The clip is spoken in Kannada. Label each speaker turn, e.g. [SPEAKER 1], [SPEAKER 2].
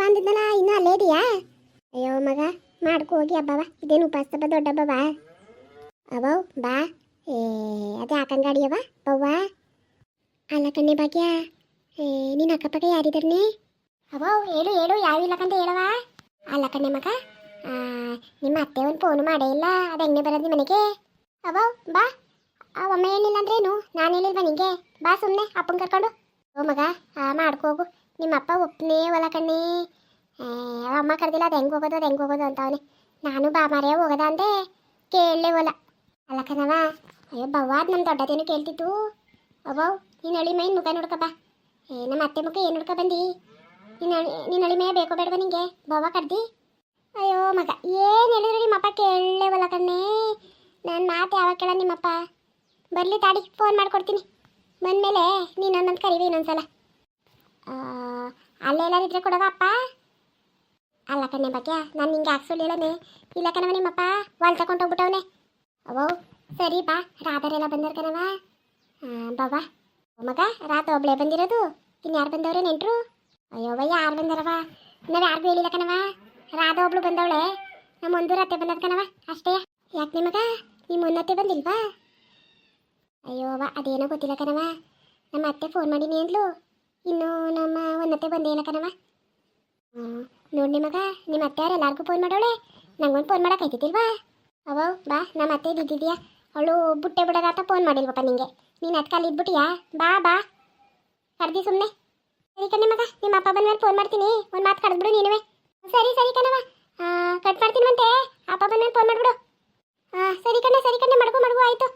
[SPEAKER 1] ಅಂದಿದ್ನಲ್ಲ ಇನ್ನೂ ಅಲ್ಲೇ ಇದೆಯಾ? ಅಯ್ಯೋ ಮಗ, ಮಾಡ್ಕೊ ಹೋಗಿ ಹಬ್ಬವ. ಇದೇನು ಉಪವಾಸ ಹಬ್ಬ ದೊಡ್ಡ ಹಬ್ಬವ? ಅವವ್ ಬಾ. ಏ ಅದೇ ಹಾಕಂಗಾಡಿಯವ ಬವ್ವ. ಅಲ್ಲ ಕಣ್ಣೆ ಭಾಗ್ಯ, ನಿನ್ನ ಅಕ್ಕಪಕ್ಕ ಯಾರಿದ್ದಾರನೆ? ಅವವ್ ಹೇಳು ಹೇಳು, ಯಾವ ಇಲ್ಲಕಂತ ಹೇಳವ. ಅಲ್ಲ ಕಣ್ಣೆ ಮಗ, ನಿಮ್ಮ ಅತ್ತೆ ಒಂದು ಫೋನ್ ಮಾಡೇ ಇಲ್ಲ, ಅದು ಹೆಂಗೆ ಬರೋದು ಮನೆಗೆ? ಅವವ್ ಬಾ. ಅಮ್ಮ ಏನಿಲ್ಲ ಅಂದ್ರೇನು? ನಾನು ಹೇಳಿಲ್ವ ನಿಂಗೆ? ಬಾ ಸುಮ್ಮನೆ ಅಪ್ಪನ ಕರ್ಕೊಂಡು. ಓ ಮಗ, ಮಾಡ್ಕೋಗು. ನಿಮ್ಮಪ್ಪ ಒಪ್ಪನೇ ಹೊಲ ಕಣ್ಣಿ. ಅಮ್ಮ ಕರೆದಿಲ್ಲ, ಅದು ಹೆಂಗೆ ಹೋಗೋದು ಅಂತ ಅವನೇ. ನಾನು ಬಾ ಮರೆಯ ಹೋಗೋದ ಅಂದೆ, ಕೇಳಲೇ ಹೊಲ. ಅಲ್ಲ ಕಣವ, ಅಯ್ಯೋ ಬವ್ವ, ಅದು ನಮ್ಮ ದೊಡ್ಡದೇನು ಕೇಳ್ತಿತ್ತು. ಅವವ್ ನೀನು ಹಳಿ ಮೈನ್ ಮುಖ ನೋಡ್ಕ ಬಾ. ನಮ್ಮ ಅತ್ತೆ ಮುಖ ಏನು ನೋಡ್ಕೊ ಬಂದು? ನೀನು ಹಳಿ ಮೇ ಬೇಕೋ ಬೇಡವ ನಿಂಗೆ? ಬವ್ವ ಕರ್ದಿ? ಅಯ್ಯೋ ಮಗ, ಏನು ಹೇಳಿದ್ರು ನಿಮ್ಮಪ್ಪ ಕೇಳಲೇ ಹೊಲ ಕಣ್ಣೇ. ನನ್ನ ಮಾತು ಯಾವಾಗ ಕೇಳ ನಿಮ್ಮಪ್ಪ? ಬರಲಿ ತಾಡಿ, ಫೋನ್ ಮಾಡ್ಕೊಡ್ತೀನಿ. ಬಂದಮೇಲೆ ನೀನು ನನ್ನಂತ ಕರಿವಿ ಇನ್ನೊಂದ್ಸಲ. ಅಲ್ಲೆಲ್ಲಾರಿದ್ರೆ ಕೊಡವ ಅಪ್ಪ. ಅಲ್ಲ ಕಣ್ಣೆ ಭಾಗ್ಯ, ನಾನು ನಿಂಗೆ ಹಾಕ್ಸೋಳು ಹೇಳನೆ. ಇಲ್ಲ ಕಣವ, ನಿಮ್ಮಪ್ಪ ಹೊಲ್ ತಗೊಂಡು ಹೋಗ್ಬಿಟ್ಟವನೆ. ಅವೋ ಸರಿ ಬಾ, ರಾಧರೆಲ್ಲ ಬಂದರ್ ಕಣವ. ಬವ್ವ ಮಗ, ರಾತ ಒಬ್ಳೆ ಬಂದಿರೋದು? ಇನ್ಯಾರು ಬಂದವ್ರೆ ನೆಂಟ್ರು? ಅಯ್ಯೋವ, ಯಾರು ಬಂದಾರವ? ನಾವು ಯಾರಿಗೂ ಹೇಳಿಲ್ಲ ಕಣವ. ರಾಧ ಒಬ್ಳು ಬಂದವಳೆ, ನಮ್ಮ ಒಂದು ರತ್ತೆ ಬಂದದ ಕಣವ, ಅಷ್ಟೇ. ಯಾಕೆ ನಿಮಗ ನಿಮ್ಮ ಮುನ್ನತ್ತೆ ಬಂದಿಲ್ವಾ? ಅಯ್ಯೋವ, ಅದೇನೋ ಗೊತ್ತಿಲ್ಲ ಕಣವ. ನಮ್ಮ ಅತ್ತೆ ಫೋನ್ ಮಾಡೀನಿ ಅಂದ್ಲು, ಇನ್ನು ನಮ್ಮ ಒಂದತ್ತೆ ಬಂದೇ ಇಲ್ಲ ಕಣವ. ನೋಡಿ ಮಗ, ನಿಮ್ಮ ಅತ್ತೆ ಅವ್ರು ಎಲ್ಲರಿಗೂ ಫೋನ್ ಮಾಡೋಳೆ, ನಂಗೊಂದು ಫೋನ್ ಮಾಡೋಕ್ಕಾಯ್ತಿಲ್ವಾ? ಅವೋ ಬಾ, ನಮ್ಮ ಅತ್ತೆ ಇದ್ದಿದ್ಯಾ, ಅವಳು ಬುಟ್ಟೆ ಬಿಡೋದಾತ ಫೋನ್ ಮಾಡಿಲ್ವಪ್ಪ ನಿಂಗೆ. ನೀನು ಅದಕ್ಕೆ ಅಲ್ಲಿ ಇದ್ಬಿಟ್ಟಿಯಾ? ಬಾ ಬಾ ಕರ್ದಿ ಸುಮ್ಮನೆ. ಸರಿ ಕಣ್ಣೆ ಮಗ, ನಿಮ್ಮ ಅಪ್ಪ ಬಂದ್ಮೇಲೆ ಫೋನ್ ಮಾಡ್ತೀನಿ, ಒಂದು ಮಾತು ಕರೆದ್ಬಿಡು ನೀನುವೆ. ಸರಿ ಸರಿ ಕಣವ, ಕಟ್ ಮಾಡ್ತೀನಿ ಮತ್ತೆ, ಅಪ್ಪ ಬಂದ್ಮೇಲೆ ಫೋನ್ ಮಾಡಿಬಿಡು. ಸರಿ ಕಣ್ಣೆ ಮಾಡ್ಕೊ ಆಯಿತು.